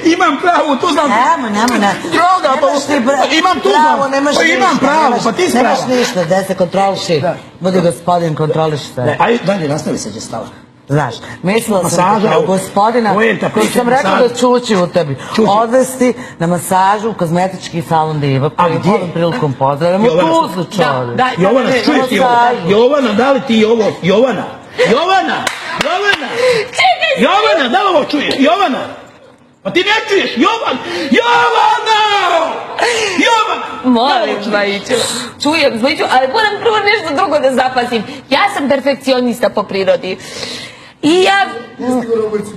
Imam pravo, to znam. Nemo. Droga, pa imam tu znam. Imam pravo, pa ti s pravo. Nemaš ništa, gde se kontroliši. Budi gospodin, kontroliši se. Ajde, dalje, nastavi se, Đestala. Znaš, mislila sam da kao gospodina koji sam rekla da čući u tebi odvesti na masažu u kozmetički salon Diva koji ovom prilikom pozdravljamo tu slučaju. Jovana, čuješ ti ovo? Jovana, da li ti ovo? Jovana, da li ovo čuješ? Jovana, pa ti ne čuješ? Jovana! Molim, Zmajiću, čujem, Zmajiću, ali moram prvo nešto drugo da zapasim. Ja sam perfekcionista po prirodi. I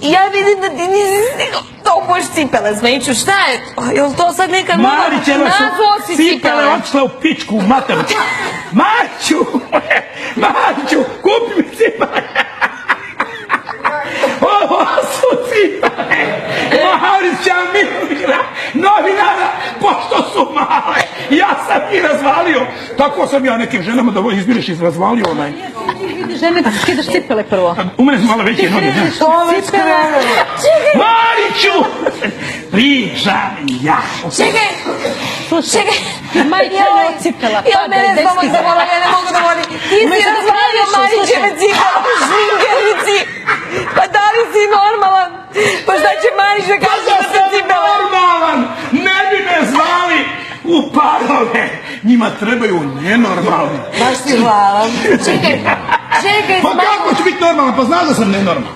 ja vidim da ti nisi stigao da obuješ cipele, Zmajiću, šta je? Jel to sad neka nova Marićeva su cipele otišle u pičku u maternicu. Mariću, kupi mi cipele. Ovo su cipele Marića Milira, novinara, pošto su male. Ja sam ih razvalio. Tako sam ja nekim ženama da izbiriš razvalio onaj. Žene, da skidaš cipele prvo. U mene su malo veće noge, znaš. Mariću! Pričam ja. Čekaj! Marića je od cipela. Ja mene samo zavala, ja ne mogu da vodim. Ti si razvalio Marićeve cipele u žvingerici. Pa da li si normalan? Pa šta će Marić da kaže da se cipele? Normalan! Ne bi me zvali u parove. Njima trebaju nenormalni. Baš ti hvala. Čekaj, pa kako ću biti normalan? Pa znaš da sam nenormalan.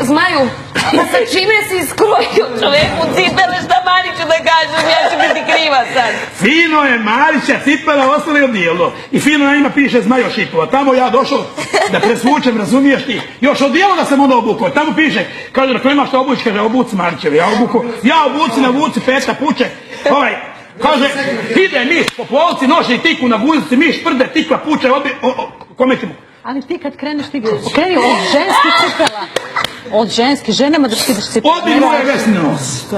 Zmaju, pa sa čime si skrojio čoveku cipele, šta Mariću da kažem, ja ću biti kriva sad. Fino je Marića cipela ostali odijelo. I fino na njima piše Zmajo Šipova. Tamo ja došao da presvučem, razumiješ ti. Još odijelo da sam onda obukao. Tamo piše, kaže, ako imaš što obući, kaže, obuci Marićevi. Ja obuci na vuci, peta puče. Kaže, ide miš po polci, noši tiku na guzici, miš prde, tikla, puče, kome ćemo? Ali ti kad kreneš, ti kreni od ženskih cipela. Od ženskih, ženama da skidaš cipela. Odi moje vesni nos.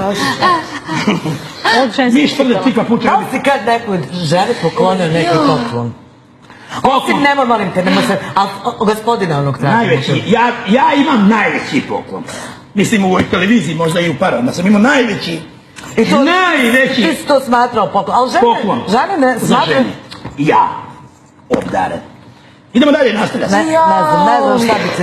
Od ženskih miš prde, tikla, puče. Da li si kad nekoj ženi poklonio neki poklon? Osim nema, molim te, nema se, ali gospodina onog traga. Najveći, ja imam najveći poklon. Mislim u ovoj televiziji, možda i u parama, sam imao najveći. Najveći ti si to smatrao poklon, ali žene ne smatraju. Ja, obdaren. Idemo dalje, nastavlja se. Ne znam šta bi se